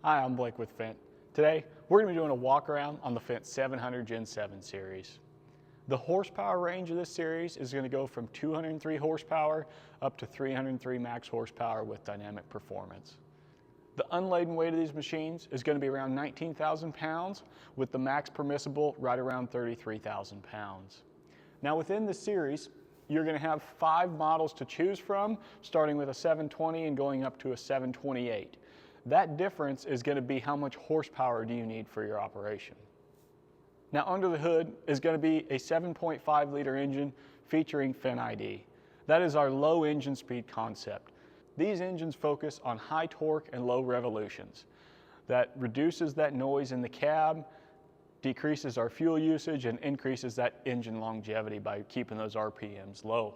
Hi, I'm Blake with Fendt. Today, we're going to be doing a walk around on the Fendt 700 Gen 7 series. The horsepower range of this series is going to go from 203 horsepower up to 303 max horsepower with dynamic performance. The unladen weight of these machines is going to be around 19,000 pounds with the max permissible right around 33,000 pounds. Now within the series, you're going to have 5 models to choose from, starting with a 720 and going up to a 728. That difference is going to be how much horsepower do you need for your operation. Now under the hood is going to be a 7.5 liter engine featuring Fendt ID. That is our low engine speed concept. These engines focus on high torque and low revolutions. That reduces that noise in the cab, decreases our fuel usage, and increases that engine longevity by keeping those RPMs low.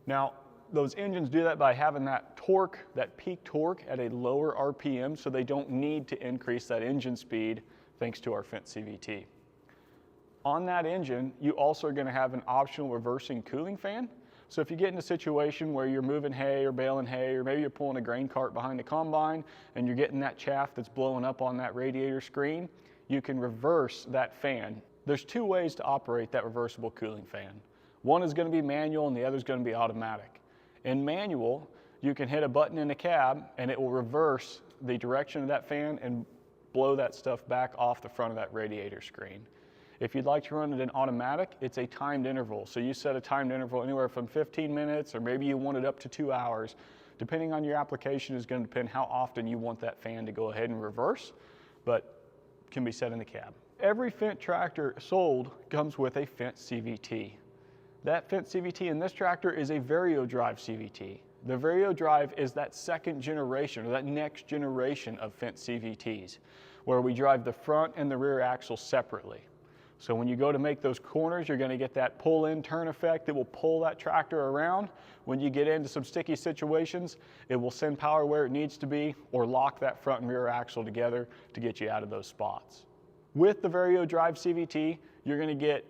Now, those engines do that by having that torque, that peak torque at a lower RPM, so they don't need to increase that engine speed thanks to our Fendt CVT. On that engine, you also are going to have an optional reversing cooling fan. So if you get in a situation where you're moving hay or baling hay, or maybe you're pulling a grain cart behind the combine and you're getting that chaff that's blowing up on that radiator screen, you can reverse that fan. There's 2 ways to operate that reversible cooling fan. One is going to be manual and the other is going to be automatic. In manual, you can hit a button in the cab and it will reverse the direction of that fan and blow that stuff back off the front of that radiator screen. If you'd like to run it in automatic, it's a timed interval. So you set a timed interval anywhere from 15 minutes, or maybe you want it up to 2 hours. Depending on your application is going to depend how often you want that fan to go ahead and reverse, but can be set in the cab. Every Fendt tractor sold comes with a Fendt CVT. That Fendt CVT in this tractor is a VarioDrive CVT. The VarioDrive is that second generation, or that next generation of Fendt CVTs, where we drive the front and the rear axle separately. So when you go to make those corners, you're going to get that pull-in turn effect that will pull that tractor around. When you get into some sticky situations, it will send power where it needs to be or lock that front and rear axle together to get you out of those spots. With the VarioDrive CVT, you're going to get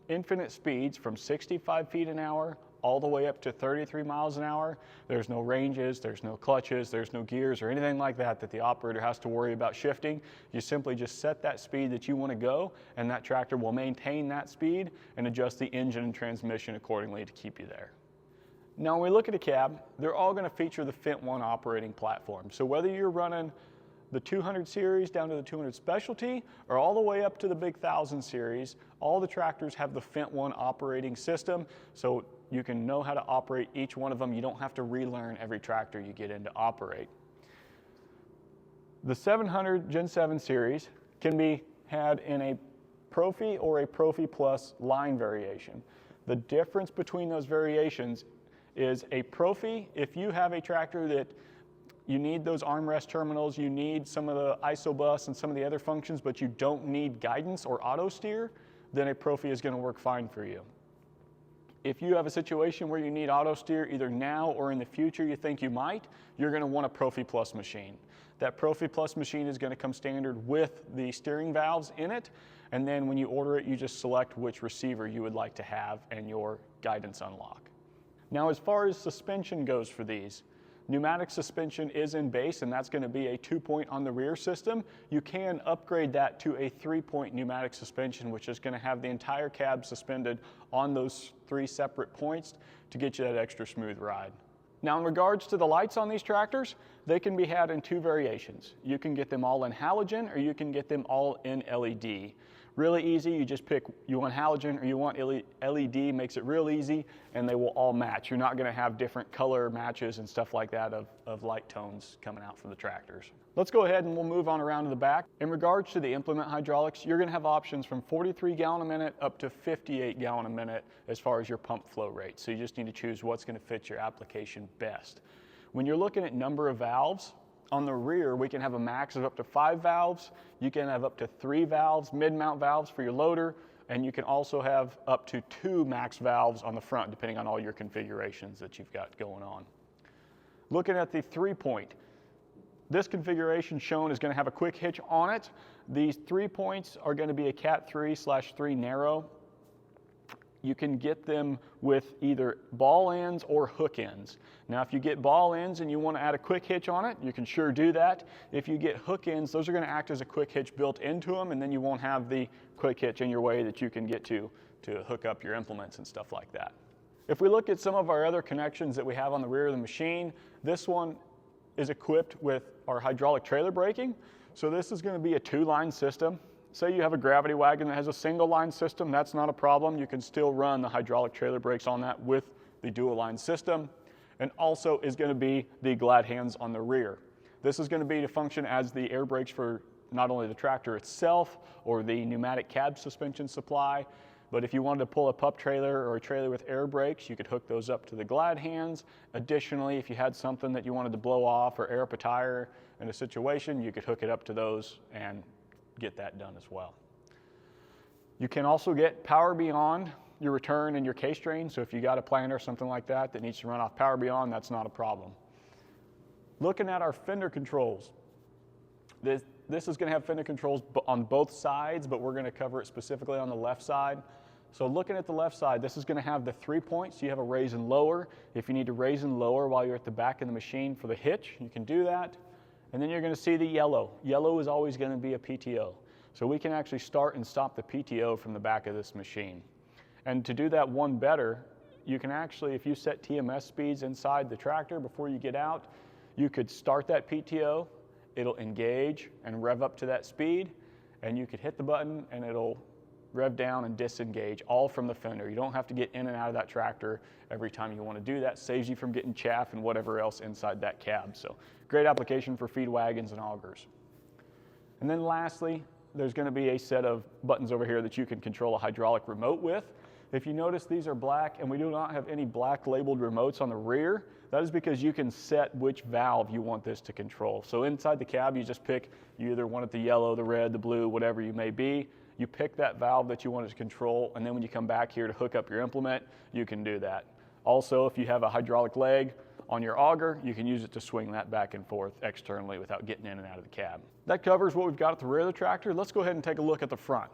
infinite speeds from 65 feet an hour all the way up to 33 miles an hour. There's no ranges, there's no clutches, there's no gears or anything like that that the operator has to worry about shifting. You simply just set that speed that you want to go, and that tractor will maintain that speed and adjust the engine and transmission accordingly to keep you there. Now when we look at a cab, they're all going to feature the Fendt One operating platform. So whether you're running the 200 series down to the 200 specialty, or all the way up to the big 1000 series, all the tractors have the Fendt One operating system, so you can know how to operate each one of them. You don't have to relearn every tractor you get in to operate. The 700 Gen 7 series can be had in a Profi or a Profi Plus line variation. The difference between those variations is a Profi, if you have a tractor that you need those armrest terminals, you need some of the isobus and some of the other functions, but you don't need guidance or auto steer, then a Profi is going to work fine for you. If you have a situation where you need auto steer either now or in the future you think you might, you're going to want a Profi Plus machine. That Profi Plus machine is going to come standard with the steering valves in it, and then when you order it, you just select which receiver you would like to have and your guidance unlock. Now as far as suspension goes for these, pneumatic suspension is in base, and that's going to be a 2-point on the rear system. You can upgrade that to a 3-point pneumatic suspension, which is going to have the entire cab suspended on those 3 separate points to get you that extra smooth ride. Now in regards to the lights on these tractors, they can be had in 2 variations. You can get them all in halogen, or you can get them all in LED. Really easy, you just pick, you want halogen or you want LED, makes it real easy, and they will all match. You're not going to have different color matches and stuff like that of light tones coming out from the tractors. Let's go ahead and we'll move on around to the back. In regards to the implement hydraulics, you're going to have options from 43 gallon a minute up to 58 gallon a minute as far as your pump flow rate. So you just need to choose what's going to fit your application best. When you're looking at number of valves, on the rear, we can have a max of up to 5 valves. You can have up to 3 valves, mid-mount valves for your loader, and you can also have up to 2 max valves on the front, depending on all your configurations that you've got going on. Looking at the 3-point, this configuration shown is going to have a quick hitch on it. These 3 points are going to be a Cat 3/3 narrow. you can get them with either ball ends or hook ends. Now, if you get ball ends and you want to add a quick hitch on it, you can sure do that. If you get hook ends, those are going to act as a quick hitch built into them, and then you won't have the quick hitch in your way that you can get to hook up your implements and stuff like that. If we look at some of our other connections that we have on the rear of the machine, this one is equipped with our hydraulic trailer braking. So this is going to be a 2-line system. Say you have a gravity wagon that has a single line system, that's not a problem. You can still run the hydraulic trailer brakes on that with the dual line system. And also is going to be the glad hands on the rear. This is going to be to function as the air brakes for not only the tractor itself or the pneumatic cab suspension supply, but if you wanted to pull a pup trailer or a trailer with air brakes, you could hook those up to the glad hands. Additionally, if you had something that you wanted to blow off or air up a tire in a situation, you could hook it up to those and get that done as well. You can also get power beyond your return and your case drain. So if you got a planter or something like that that needs to run off power beyond, that's not a problem. Looking at our fender controls, this is going to have fender controls on both sides, but we're going to cover it specifically on the left side. So looking at the left side, this is going to have the 3 points. You have a raise and lower. If you need to raise and lower while you're at the back of the machine for the hitch, you can do that. And then you're going to see the yellow. Yellow is always going to be a PTO. So we can actually start and stop the PTO from the back of this machine. And to do that one better, you can actually, if you set TMS speeds inside the tractor before you get out, you could start that PTO, it'll engage and rev up to that speed, and you could hit the button and it'll rev down and disengage, all from the fender. You don't have to get in and out of that tractor every time you want to do that. Saves you from getting chaff and whatever else inside that cab. So great application for feed wagons and augers. And then lastly, there's going to be a set of buttons over here that you can control a hydraulic remote with. If you notice, these are black, and we do not have any black labeled remotes on the rear. That is because you can set which valve you want this to control. So inside the cab, you just pick, you either want it the yellow, the red, the blue, whatever you may be. You pick that valve that you want it to control, and then when you come back here to hook up your implement, you can do that. Also, if you have a hydraulic leg on your auger, you can use it to swing that back and forth externally without getting in and out of the cab. That covers what we've got at the rear of the tractor. Let's go ahead and take a look at the front.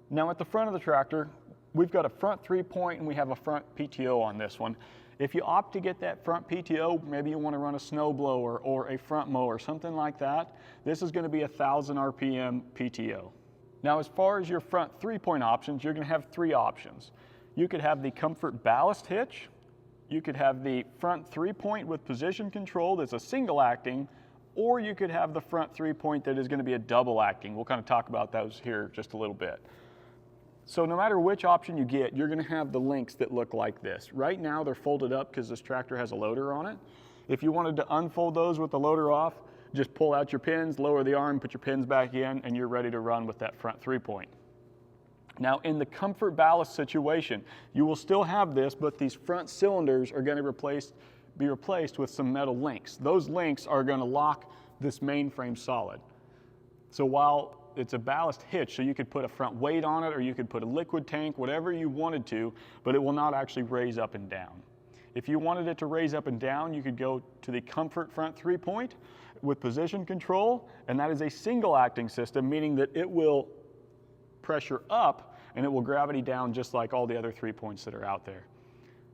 Now at the front of the tractor, we've got a front 3-point and we have a front PTO on this one. If you opt to get that front PTO, maybe you want to run a snow blower or a front mower, something like that, this is going to be a 1,000 RPM PTO. Now as far as your front 3-point options, you're going to have 3 options. You could have the comfort ballast hitch, you could have the front 3-point with position control that's a single acting, or you could have the front 3-point that is going to be a double acting. We'll kind of talk about those here just a little bit. So no matter which option you get, you're going to have the links that look like this. Right now they're folded up because this tractor has a loader on it. If you wanted to unfold those with the loader off, just pull out your pins, lower the arm, put your pins back in, and you're ready to run with that front 3-point. Now in the comfort ballast situation, you will still have this, but these front cylinders are going to be replaced with some metal links. Those links are going to lock this mainframe solid. So while it's a ballast hitch, so you could put a front weight on it, or you could put a liquid tank, whatever you wanted to, but it will not actually raise up and down. If you wanted it to raise up and down, you could go to the comfort front 3-point with position control, and that is a single acting system, meaning that it will pressure up and it will gravity down just like all the other 3-points that are out there.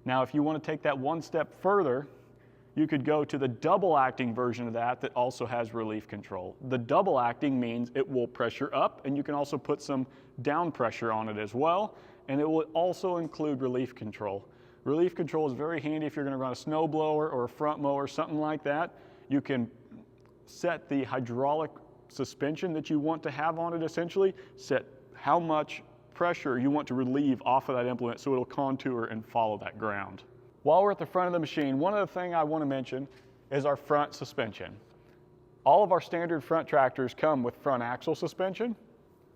Now if you want to take that one step further, you could go to the double acting version of that also has relief control. The double acting means it will pressure up, and you can also put some down pressure on it as well, and it will also include relief control. Relief control is very handy if you're going to run a snow blower or a front mower, something like that. You can set the hydraulic suspension that you want to have on it, essentially, set how much pressure you want to relieve off of that implement so it'll contour and follow that ground. While we're at the front of the machine, one other thing I want to mention is our front suspension. All of our standard front tractors come with front axle suspension.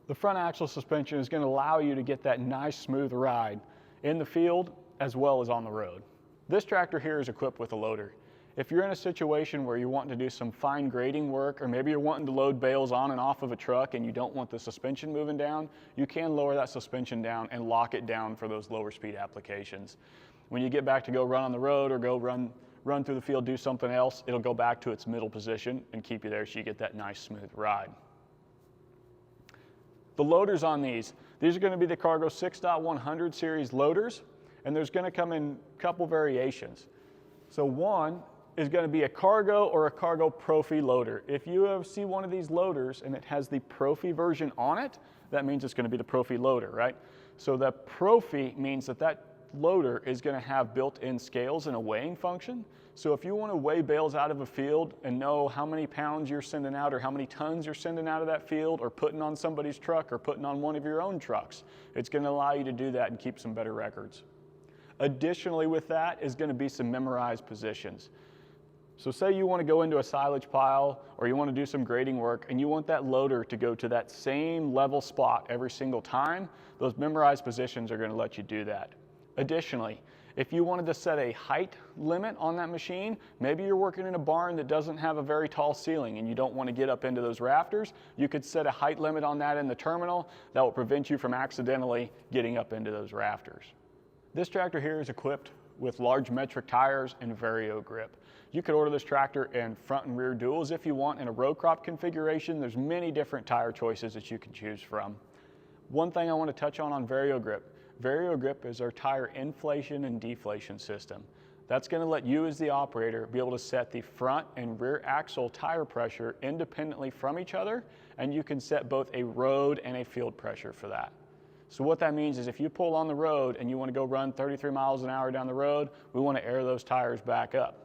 The front axle suspension is going to allow you to get that nice smooth ride in the field as well as on the road. This tractor here is equipped with a loader. If you're in a situation where you're wanting to do some fine grading work, or maybe you're wanting to load bales on and off of a truck and you don't want the suspension moving down, you can lower that suspension down and lock it down for those lower speed applications. When you get back to go run on the road or go run through the field, do something else, it'll go back to its middle position and keep you there so you get that nice smooth ride. The loaders on these are going to be the Cargo 6.100 series loaders. and there's going to come in a couple variations. So one is going to be a cargo or a cargo profi loader. If you see one of these loaders and it has the profi version on it, that means it's going to be the profi loader, right? So the profi means that that loader is going to have built-in scales and a weighing function. So if you want to weigh bales out of a field and know how many pounds you're sending out or how many tons you're sending out of that field or putting on somebody's truck or putting on one of your own trucks, it's going to allow you to do that and keep some better records. Additionally with that is going to be some memorized positions. So say you want to go into a silage pile or you want to do some grading work and you want that loader to go to that same level spot every single time, those memorized positions are going to let you do that. Additionally, if you wanted to set a height limit on that machine, maybe you're working in a barn that doesn't have a very tall ceiling and you don't want to get up into those rafters, you could set a height limit on that in the terminal that will prevent you from accidentally getting up into those rafters. This tractor here is equipped with large metric tires and VarioDrive. You could order this tractor in front and rear duals if you want in a row crop configuration. There's many different tire choices that you can choose from. One thing I want to touch on VarioDrive. VarioDrive is our tire inflation and deflation system. That's going to let you as the operator be able to set the front and rear axle tire pressure independently from each other, and you can set both a road and a field pressure for that. So what that means is if you pull on the road and you want to go run 33 miles an hour down the road, we want to air those tires back up.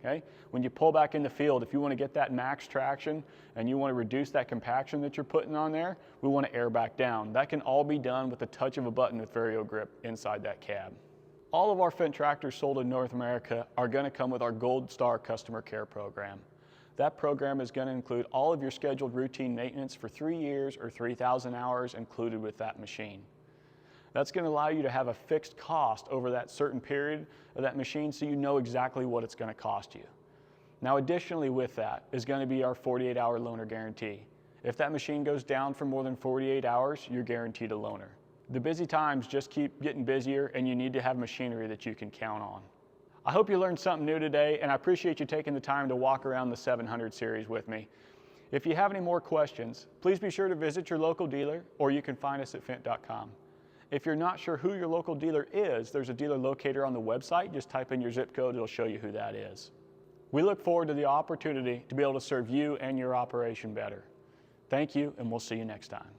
Okay? When you pull back in the field, if you want to get that max traction and you want to reduce that compaction that you're putting on there, we want to air back down. That can all be done with the touch of a button with VarioDrive inside that cab. All of our Fendt tractors sold in North America are going to come with our Gold Star Customer Care Program. That program is going to include all of your scheduled routine maintenance for 3 years or 3,000 hours included with that machine. That's going to allow you to have a fixed cost over that certain period of that machine so you know exactly what it's going to cost you. Now additionally with that is going to be our 48-hour loaner guarantee. If that machine goes down for more than 48 hours, you're guaranteed a loaner. The busy times just keep getting busier and you need to have machinery that you can count on. I hope you learned something new today, and I appreciate you taking the time to walk around the 700 series with me. If you have any more questions, please be sure to visit your local dealer, or you can find us at Fendt.com. If you're not sure who your local dealer is, there's a dealer locator on the website. Just type in your zip code, it'll show you who that is. We look forward to the opportunity to be able to serve you and your operation better. Thank you, and we'll see you next time.